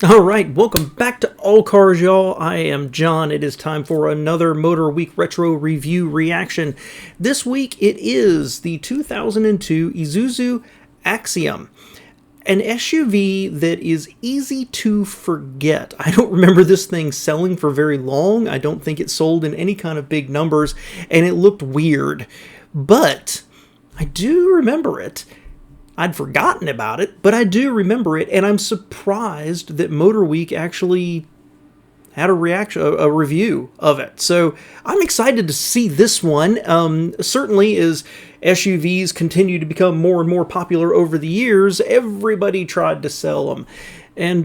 All right, welcome back to All Cars, y'all. I am John. It is time for another Motor Week Retro Review reaction. This week it is the 2002 Isuzu Axiom, an SUV that is easy to forget. I don't remember this thing selling for very long. I don't think it sold in any kind of big numbers, and it looked weird. But I do remember it. I'd forgotten about it, but I do remember it, and I'm surprised that Motorweek actually had a review of it. So I'm excited to see this one. Certainly, as SUVs continue to become more and more popular over the years, everybody tried to sell them. And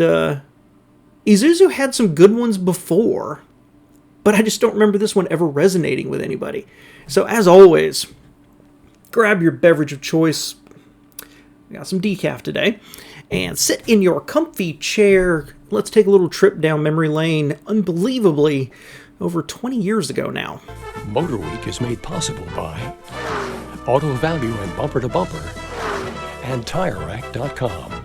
Isuzu had some good ones before, but I just don't remember this one ever resonating with anybody. So as always, grab your beverage of choice. Got some decaf today, and sit in your comfy chair. Let's take a little trip down memory lane. Unbelievably, over 20 years ago now. Motorweek is made possible by Auto Value and Bumper to Bumper and TireRack.com.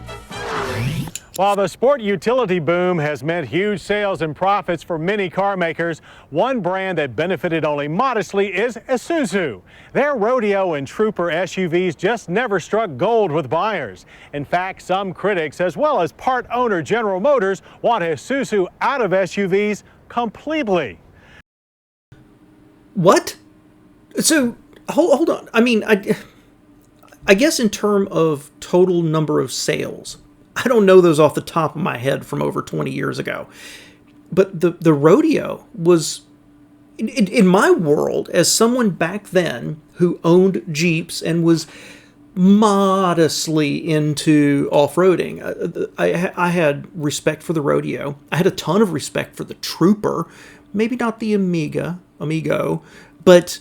While the sport utility boom has meant huge sales and profits for many car makers, one brand that benefited only modestly is Isuzu. Their rodeo and trooper SUVs just never struck gold with buyers. In fact, some critics, as well as part owner General Motors, want Isuzu out of SUVs completely. What? So, hold on. I mean, I guess in terms of total number of sales, I don't know those off the top of my head from over 20 years ago. But the rodeo was, in my world, as someone back then who owned Jeeps and was modestly into off-roading, I had respect for the rodeo. I had a ton of respect for the Trooper. Maybe not the Amigo, but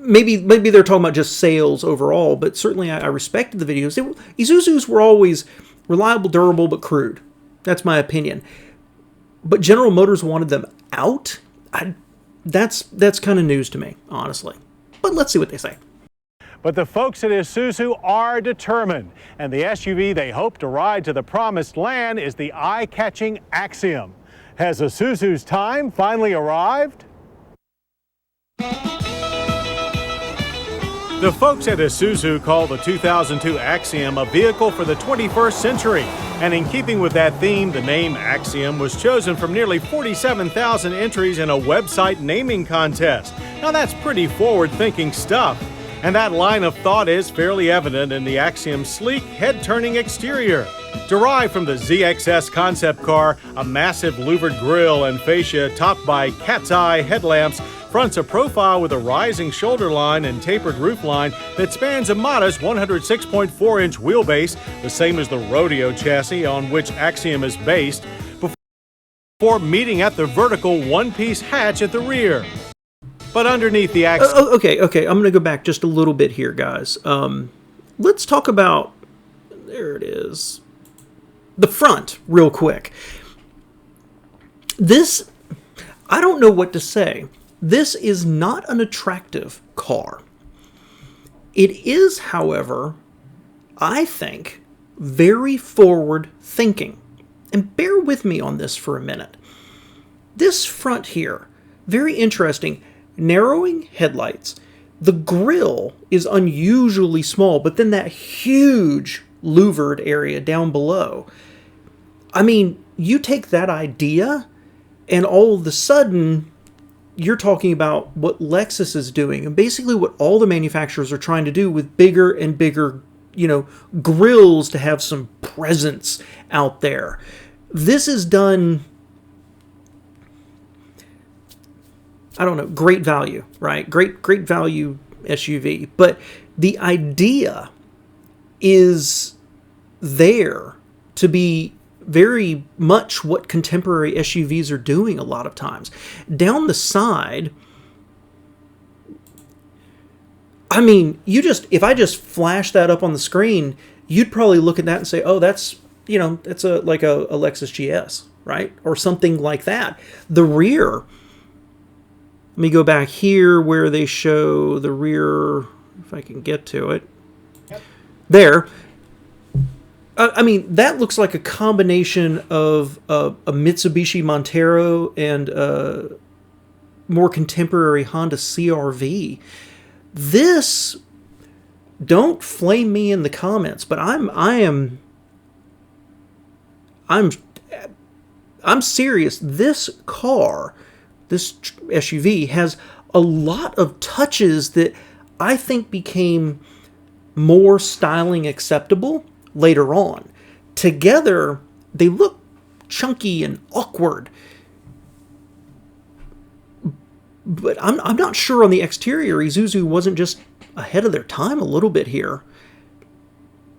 maybe they're talking about just sales overall, but certainly I respected the videos. Isuzus were always reliable, durable, but crude. That's my opinion. But General Motors wanted them out? That's kind of news to me, honestly. But let's see what they say. But the folks at Isuzu are determined, and the SUV they hope to ride to the promised land is the eye-catching Axiom. Has Isuzu's time finally arrived? The folks at Isuzu call the 2002 Axiom a vehicle for the 21st century. And in keeping with that theme, the name Axiom was chosen from nearly 47,000 entries in a website naming contest. Now that's pretty forward-thinking stuff. And that line of thought is fairly evident in the Axiom's sleek, head-turning exterior. Derived from the ZXS concept car, a massive louvered grille and fascia topped by cat's eye headlamps fronts a profile with a rising shoulder line and tapered roofline that spans a modest 106.4-inch wheelbase, the same as the rodeo chassis on which Axiom is based, before meeting at the vertical one-piece hatch at the rear. But underneath the Axiom... Okay, I'm going to go back just a little bit here, guys. Let's talk about... There it is. The front, real quick. This... I don't know what to say. This is not an attractive car. It is, however, I think, very forward-thinking. And bear with me on this for a minute. This front here, very interesting. Narrowing headlights. The grille is unusually small, but then that huge louvered area down below. I mean, you take that idea, and all of a sudden, you're talking about what Lexus is doing, and basically what all the manufacturers are trying to do with bigger and bigger, grills to have some presence out there. This is done, I don't know, great value, right? Great value SUV. But the idea is there to be very much what contemporary SUVs are doing a lot of times. Down the side, I mean, if I just flash that up on the screen, you'd probably look at that and say, oh, that's like a Lexus GS, right? Or something like that. The rear, let me go back here where they show the rear, if I can get to it. There. I mean, that looks like a combination of a Mitsubishi Montero and a more contemporary Honda CR-V. This, don't flame me in the comments, but I'm serious. This car, this SUV, has a lot of touches that I think became more styling acceptable later on. Together, they look chunky and awkward. But I'm not sure on the exterior Isuzu wasn't just ahead of their time a little bit here.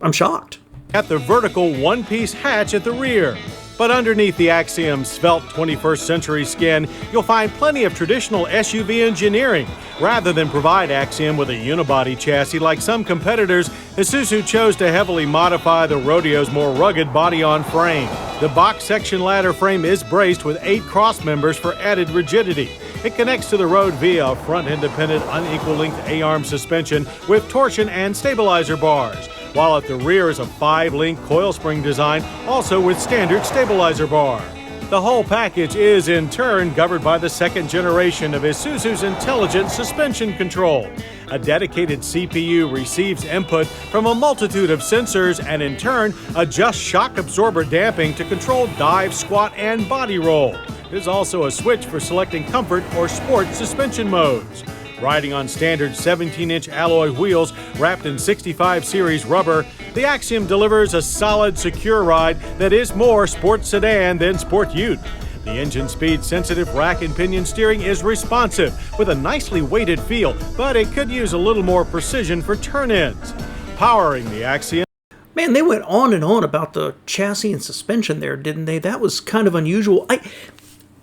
I'm shocked. At the vertical one-piece hatch at the rear. But underneath the Axiom's svelte 21st century skin, you'll find plenty of traditional SUV engineering. Rather than provide Axiom with a unibody chassis like some competitors, Isuzu chose to heavily modify the Rodeo's more rugged body-on-frame. The box section ladder frame is braced with 8 cross members for added rigidity. It connects to the road via a front-independent unequal-length A-arm suspension with torsion and stabilizer bars, while at the rear is a 5-link coil spring design, also with standard stabilizer bar. The whole package is, in turn, governed by the second generation of Isuzu's intelligent suspension control. A dedicated CPU receives input from a multitude of sensors and, in turn, adjusts shock absorber damping to control dive, squat, and body roll. There's also a switch for selecting comfort or sport suspension modes. Riding on standard 17-inch alloy wheels wrapped in 65 series rubber, the Axiom delivers a solid, secure ride that is more sport sedan than sport ute. The engine speed-sensitive rack and pinion steering is responsive with a nicely weighted feel, but it could use a little more precision for turn-ins. Powering the Axiom. Man, they went on and on about the chassis and suspension there, didn't they? That was kind of unusual.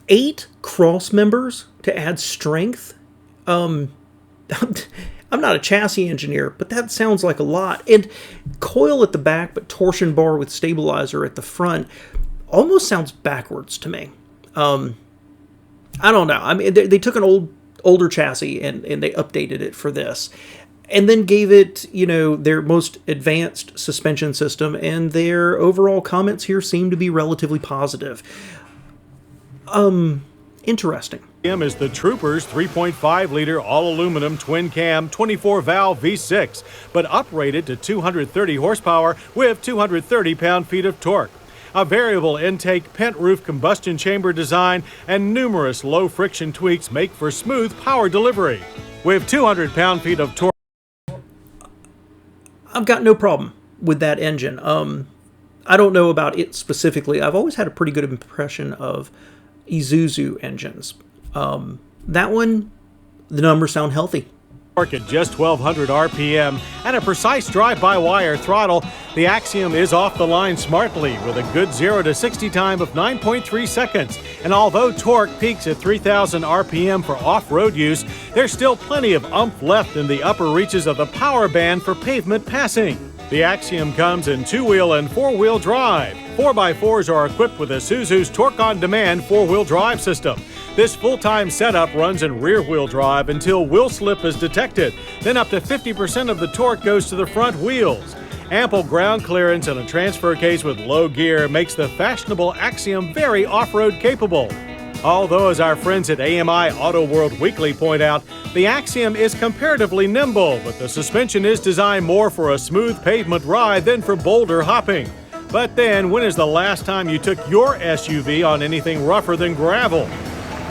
8 cross members to add strength. I'm not a chassis engineer, but that sounds like a lot. And coil at the back, but torsion bar with stabilizer at the front almost sounds backwards to me. I don't know. I mean, they took an older chassis and they updated it for this, and then gave it, their most advanced suspension system, and their overall comments here seem to be relatively positive. Interesting. Is the Trooper's 3.5-liter all-aluminum twin-cam 24-valve V6, but uprated to 230 horsepower with 230 pound-feet of torque. A variable intake pent-roof combustion chamber design and numerous low-friction tweaks make for smooth power delivery. With 200 pound-feet of torque, I've got no problem with that engine. I don't know about it specifically. I've always had a pretty good impression of Isuzu engines. That one, the numbers sound healthy. At just 1,200 RPM and a precise drive-by-wire throttle, the Axiom is off the line smartly with a good 0 to 60 time of 9.3 seconds. And although torque peaks at 3,000 RPM for off-road use, there's still plenty of oomph left in the upper reaches of the power band for pavement passing. The Axiom comes in 2-wheel and 4-wheel drive. 4x4s are equipped with Isuzu's torque-on-demand 4-wheel drive system. This full-time setup runs in rear-wheel drive until wheel slip is detected. Then up to 50% of the torque goes to the front wheels. Ample ground clearance and a transfer case with low gear makes the fashionable Axiom very off-road capable. Although, as our friends at AMI Auto World Weekly point out, the Axiom is comparatively nimble, but the suspension is designed more for a smooth pavement ride than for boulder hopping. But then, when is the last time you took your SUV on anything rougher than gravel?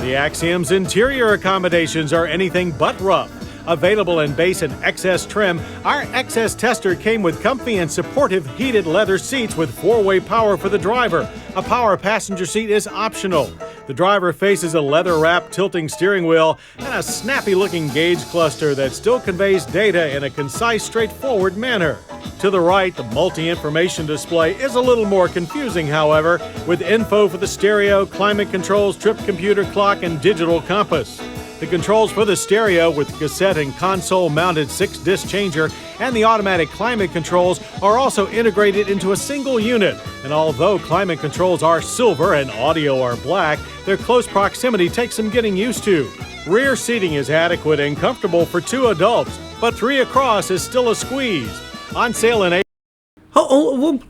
The Axiom's interior accommodations are anything but rough. Available in base and XS trim, our XS tester came with comfy and supportive heated leather seats with 4-way power for the driver. A power passenger seat is optional. The driver faces a leather-wrapped tilting steering wheel and a snappy-looking gauge cluster that still conveys data in a concise, straightforward manner. To the right, the multi-information display is a little more confusing, however, with info for the stereo, climate controls, trip computer, clock, and digital compass. The controls for the stereo with cassette and console-mounted 6-disc changer and the automatic climate controls are also integrated into a single unit. And although climate controls are silver and audio are black, their close proximity takes some getting used to. Rear seating is adequate and comfortable for 2 adults, but 3 across is still a squeeze. On sale in April.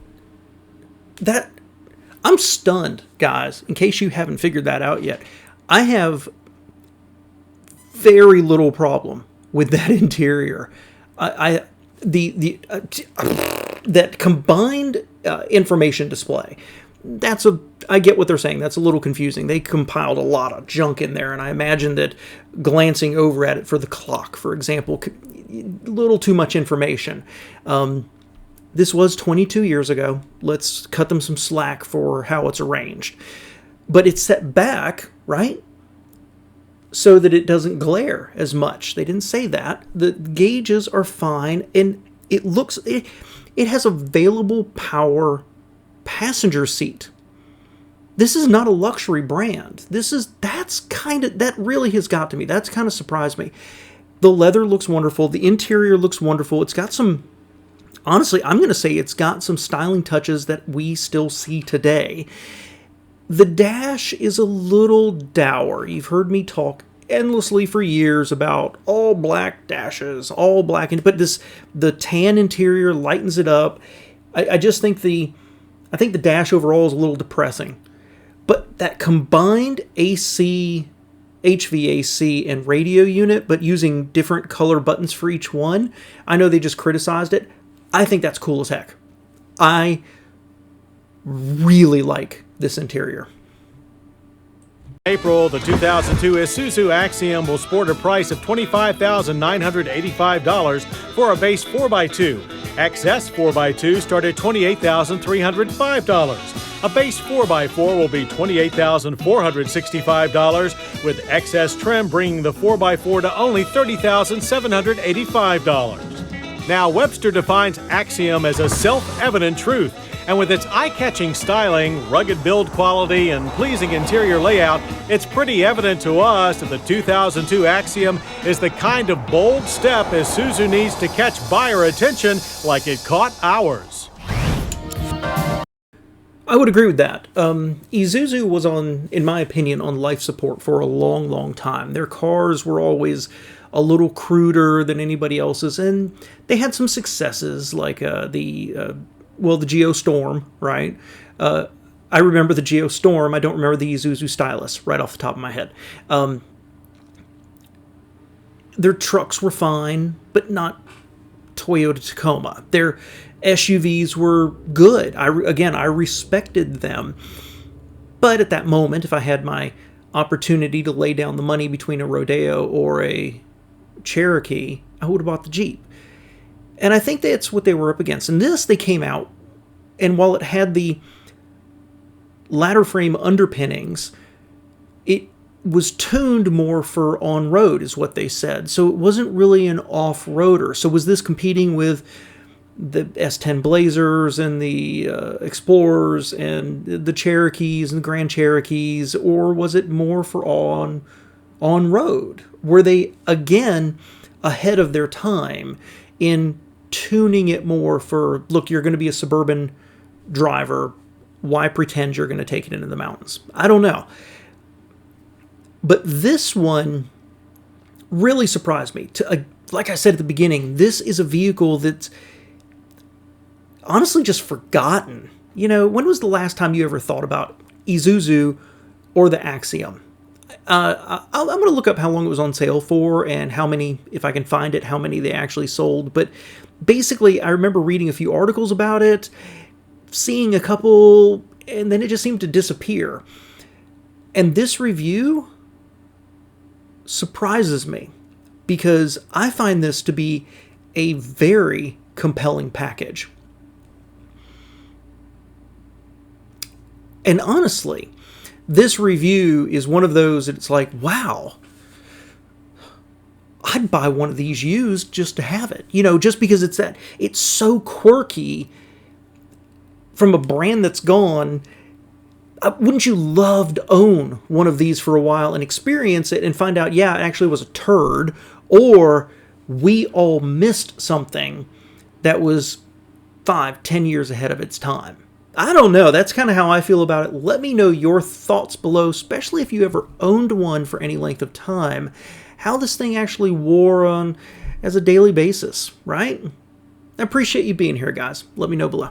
that I'm stunned, guys, in case you haven't figured that out yet. I have very little problem with that interior. That combined information display, I get what they're saying. That's a little confusing. They compiled a lot of junk in there, and I imagine that glancing over at it for the clock, for example, a little too much information. This was 22 years ago. Let's cut them some slack for how it's arranged. But it's set back, right, so that it doesn't glare as much. They didn't say that. The gauges are fine, and it has available power passenger seat. This is not a luxury brand. That really has got to me. That's kind of surprised me. The leather looks wonderful. The interior looks wonderful. It's got honestly, I'm going to say it's got some styling touches that we still see today. The dash is a little dour. You've heard me talk endlessly for years about all black dashes, all black, but the tan interior lightens it up. I just think the dash overall is a little depressing. But that combined AC, HVAC, and radio unit, but using different color buttons for each one, I know they just criticized it. I think that's cool as heck. I really like this interior. April, the 2002 Isuzu Axiom will sport a price of $25,985 for a base 4x2. XS 4x2 start at $28,305. A base 4x4 will be $28,465, with XS trim bringing the 4x4 to only $30,785. Now, Webster defines Axiom as a self-evident truth, and with its eye-catching styling, rugged build quality, and pleasing interior layout, it's pretty evident to us that the 2002 Axiom is the kind of bold step Isuzu needs to catch buyer attention like it caught ours. I would agree with that. Isuzu was in my opinion, on life support for a long, long time. Their cars were always a little cruder than anybody else's, and they had some successes like the Geostorm, right? I remember the Geostorm. I don't remember the Isuzu Stylus right off the top of my head. Their trucks were fine, but not Toyota Tacoma. Their SUVs were good. I respected them. But at that moment, if I had my opportunity to lay down the money between a Rodeo or a Cherokee, I would have bought the Jeep. And I think that's what they were up against. And they came out, and while it had the ladder frame underpinnings, it was tuned more for on-road, is what they said. So it wasn't really an off-roader. So was this competing with the S10 Blazers and the Explorers and the Cherokees and the Grand Cherokees, or was it more for on-road? Were they, again, ahead of their time in tuning it more for, look, you're going to be a suburban driver, why pretend you're going to take it into the mountains? I don't know. But this one really surprised me. Like I said at the beginning, this is a vehicle that's honestly just forgotten. You know, when was the last time you ever thought about Isuzu or the Axiom? I'm going to look up how long it was on sale for and how many, if I can find it, how many they actually sold. But basically, I remember reading a few articles about it, seeing a couple, and then it just seemed to disappear. And this review surprises me because I find this to be a very compelling package. And honestly, this review is one of those that it's like, wow, I'd buy one of these used just to have it. You know, just because it's so quirky from a brand that's gone. Wouldn't you love to own one of these for a while and experience it and find out, yeah, it actually was a turd, or we all missed something that was 5-10 years ahead of its time? I don't know. That's kind of how I feel about it. Let me know your thoughts below, especially if you ever owned one for any length of time, how this thing actually wore on as a daily basis, right? I appreciate you being here, guys. Let me know below.